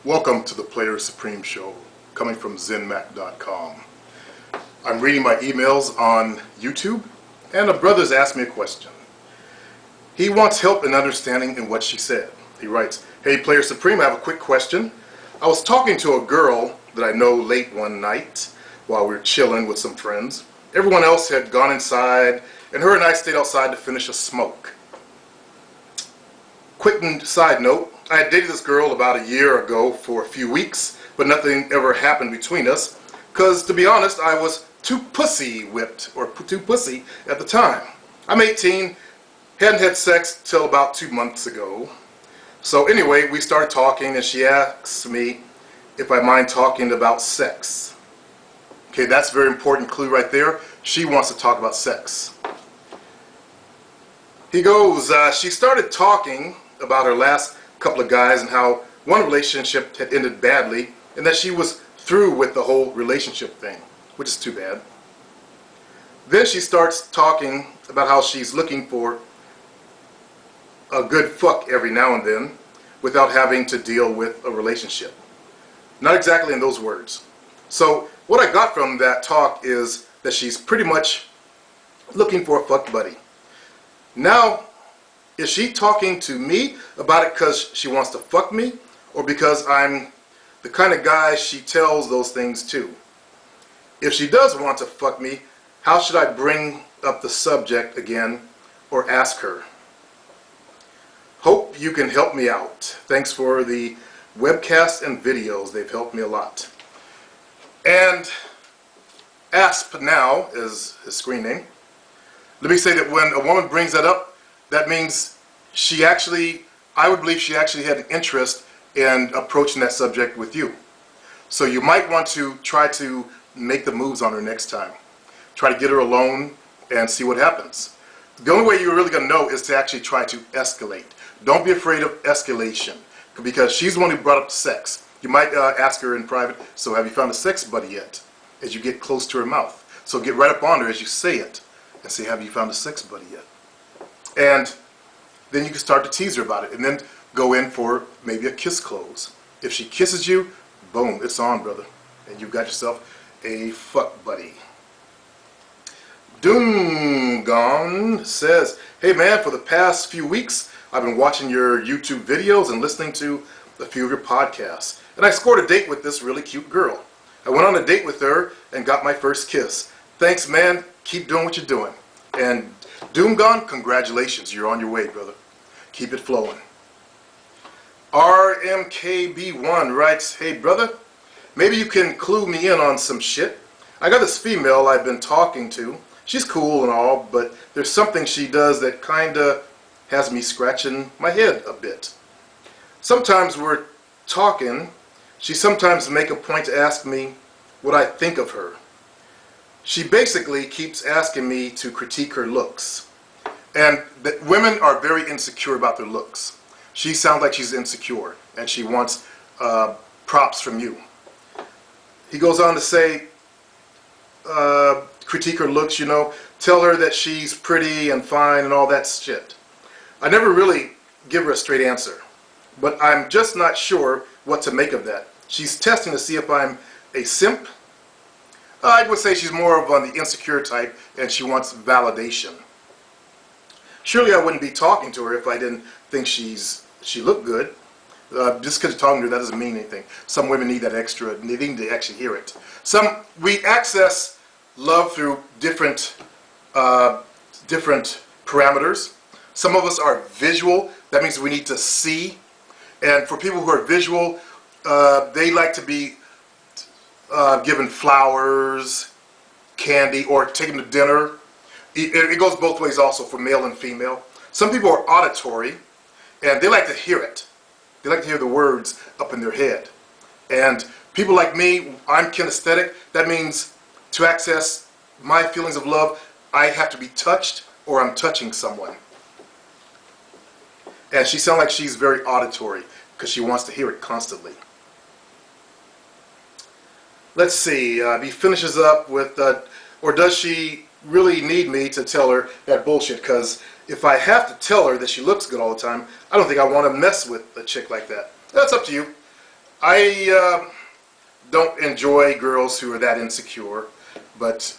Welcome to the Player Supreme Show, coming from ZenMac.com. I'm reading my emails on YouTube, and a brother's asked me a question. He wants help in understanding in what she said. He writes, "Hey Player Supreme, I have a quick question. I was talking to a girl that I know late one night while we were chilling with some friends. Everyone else had gone inside, and her and I stayed outside to finish a smoke. Quick side note, I had dated this girl about a year ago for a few weeks, but nothing ever happened between us, because to be honest, I was too pussy at the time. I'm 18, hadn't had sex till about 2 months ago. So anyway, we started talking and she asked me if I mind talking about sex." Okay, that's a very important clue right there. She wants to talk about sex. He goes, she started talking about her last couple of guys and how one relationship had ended badly and that she was through with the whole relationship thing, which is too bad. Then she starts talking about how she's looking for a good fuck every now and then without having to deal with a relationship. Not exactly in those words. So what I got from that talk is that she's pretty much looking for a fuck buddy. Now, is she talking to me about it because she wants to fuck me, or because I'm the kind of guy she tells those things to? If she does want to fuck me, how should I bring up the subject again or ask her? Hope you can help me out. Thanks for the webcasts and videos. They've helped me a lot. And Asp now is his screen name. Let me say that when a woman brings that up, that means I would believe she actually had an interest in approaching that subject with you. So you might want to try to make the moves on her next time. Try to get her alone and see what happens. The only way you're really going to know is to actually try to escalate. Don't be afraid of escalation, because she's the one who brought up sex. You might ask her in private, so have you found a sex buddy yet? As you get close to her mouth. So get right up on her as you say it and say, have you found a sex buddy yet? And then you can start to tease her about it, and then go in for maybe a kiss close. If she kisses you, boom, it's on, brother. And you've got yourself a fuck buddy. Doomgone says, "Hey man, for the past few weeks, I've been watching your YouTube videos and listening to a few of your podcasts. And I scored a date with this really cute girl. I went on a date with her and got my first kiss. Thanks, man. Keep doing what you're doing. And Doomgone, congratulations. You're on your way, brother. Keep it flowing." RMKB1 writes, "Hey, brother, maybe you can clue me in on some shit. I got this female I've been talking to. She's cool and all, but there's something she does that kinda has me scratching my head a bit. Sometimes we're talking, she sometimes make a point to ask me what I think of her. She basically keeps asking me to critique her looks. And that women are very insecure about their looks. She sounds like she's insecure, and she wants props from you." He goes on to say, critique her looks, you know, tell her that she's pretty and fine and all that shit. I never really give her a straight answer, but I'm just not sure what to make of that. She's testing to see if I'm a simp. I would say she's more of on the insecure type, and she wants validation. Surely I wouldn't be talking to her if I didn't think she looked good. Just because you're talking to her, that doesn't mean anything. Some women need that extra, they need to actually hear it. We access love through different parameters. Some of us are visual. That means we need to see. And for people who are visual, they like to be given flowers, candy, or taken to dinner. It goes both ways also for male and female. Some people are auditory, and they like to hear it. They like to hear the words up in their head. And people like me, I'm kinesthetic. That means to access my feelings of love, I have to be touched, or I'm touching someone. And she sounds like she's very auditory because she wants to hear it constantly. Let's see, he finishes up with, or does she really need me to tell her that bullshit? Because if I have to tell her that she looks good all the time, I don't think I want to mess with a chick like that. That's up to you. I don't enjoy girls who are that insecure, but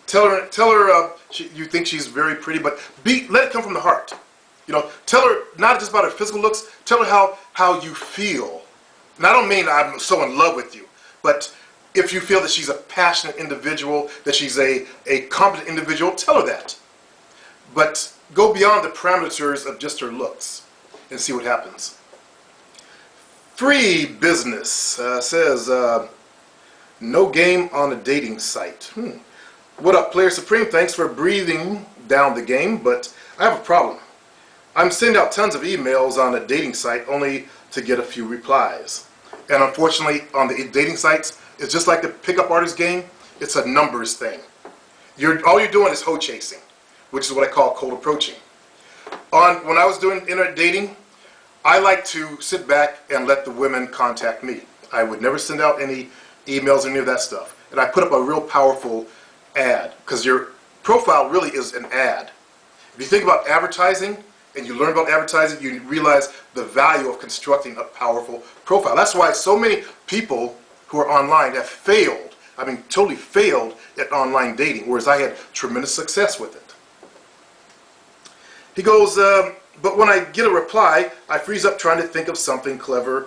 tell her you think she's very pretty, but let it come from the heart. You know, tell her not just about her physical looks. Tell her how you feel. And I don't mean I'm so in love with you, but if you feel that she's a passionate individual, that she's a competent individual, tell her that. But go beyond the parameters of just her looks and see what happens. Free Business says, no game on a dating site. What up, Player Supreme? Thanks for breathing down the game, but I have a problem. I'm sending out tons of emails on a dating site only to get a few replies. And unfortunately, on the dating sites, it's just like the pickup artist game. It's a numbers thing. All you're doing is hoe chasing, which is what I call cold approaching. When I was doing internet dating, I like to sit back and let the women contact me. I would never send out any emails or any of that stuff. And I put up a real powerful ad, because your profile really is an ad. If you think about advertising, and you learn about advertising, you realize the value of constructing a powerful profile. That's why so many people who are online have failed. I mean, totally failed at online dating, whereas I had tremendous success with it. He goes, but when I get a reply, I freeze up trying to think of something clever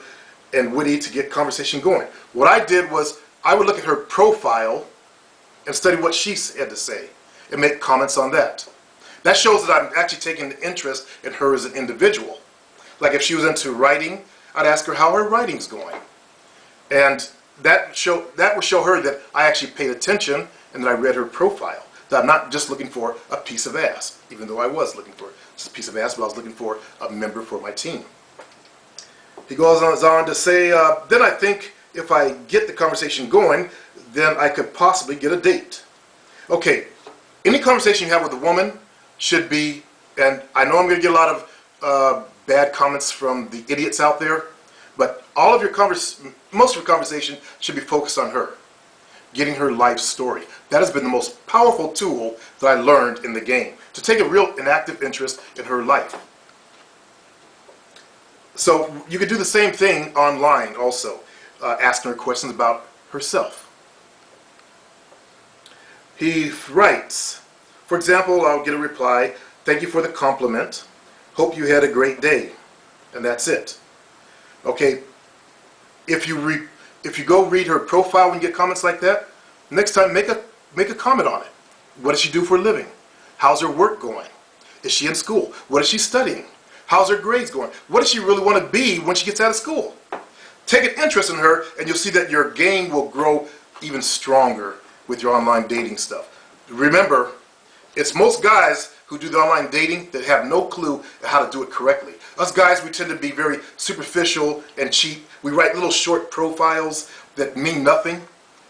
and witty to get conversation going. What I did was, I would look at her profile and study what she had to say and make comments on that. That shows that I'm actually taking an interest in her as an individual. Like if she was into writing, I'd ask her how her writing's going. And that would show her that I actually paid attention and that I read her profile. That I'm not just looking for a piece of ass, even though I was looking for just a piece of ass, but I was looking for a member for my team. He goes on to say, then I think if I get the conversation going, then I could possibly get a date. Okay, any conversation you have with a woman should be, and I know I'm going to get a lot of bad comments from the idiots out there, but most of your conversation should be focused on her, getting her life story. That has been the most powerful tool that I learned in the game, to take a real and active interest in her life. So you could do the same thing online also, asking her questions about herself. He writes, for example, I'll get a reply, thank you for the compliment, hope you had a great day, and that's it. Okay, if you go read her profile and get comments like that, next time make a comment on it. What does she do for a living? How's her work going? Is she in school? What is she studying? How's her grades going? What does she really want to be when she gets out of school? Take an interest in her and you'll see that your game will grow even stronger with your online dating stuff. Remember, it's most guys who do the online dating that have no clue how to do it correctly. Us guys, we tend to be very superficial and cheap. We write little short profiles that mean nothing.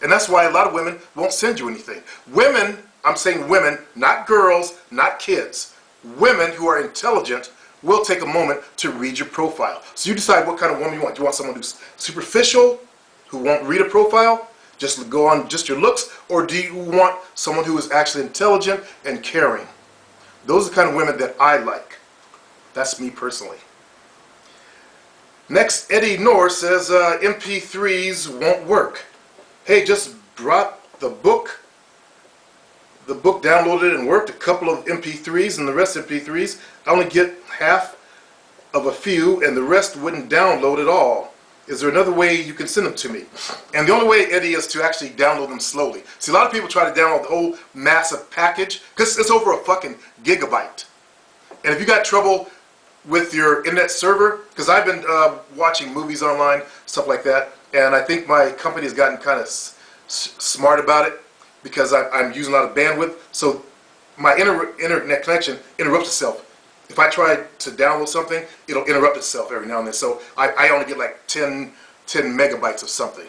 And that's why a lot of women won't send you anything. Women, I'm saying women, not girls, not kids. Women who are intelligent will take a moment to read your profile. So you decide what kind of woman you want. Do you want someone who's superficial, who won't read a profile, just go on just your looks, or do you want someone who is actually intelligent and caring? Those are the kind of women that I like. That's me personally. Next, Eddie Norr says MP3s won't work. Hey, just brought the book downloaded and worked, a couple of MP3s, and the rest MP3s, I only get half of a few and the rest wouldn't download at all. Is there another way you can send them to me? And the only way, Eddie, is to actually download them slowly. See, a lot of people try to download the whole massive package because it's over a fucking gigabyte. And if you got trouble with your internet server, because I've been watching movies online, stuff like that, and I think my company has gotten kind of smart about it because I'm using a lot of bandwidth, so my internet connection interrupts itself. If I try to download something, it'll interrupt itself every now and then. So I only get like 10 megabytes of something.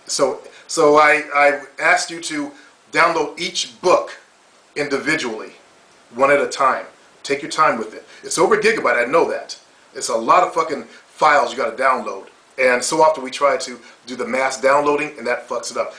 So I asked you to download each book individually, one at a time. Take your time with it. It's over a gigabyte, I know that. It's a lot of fucking files you got to download. And so often we try to do the mass downloading, and that fucks it up.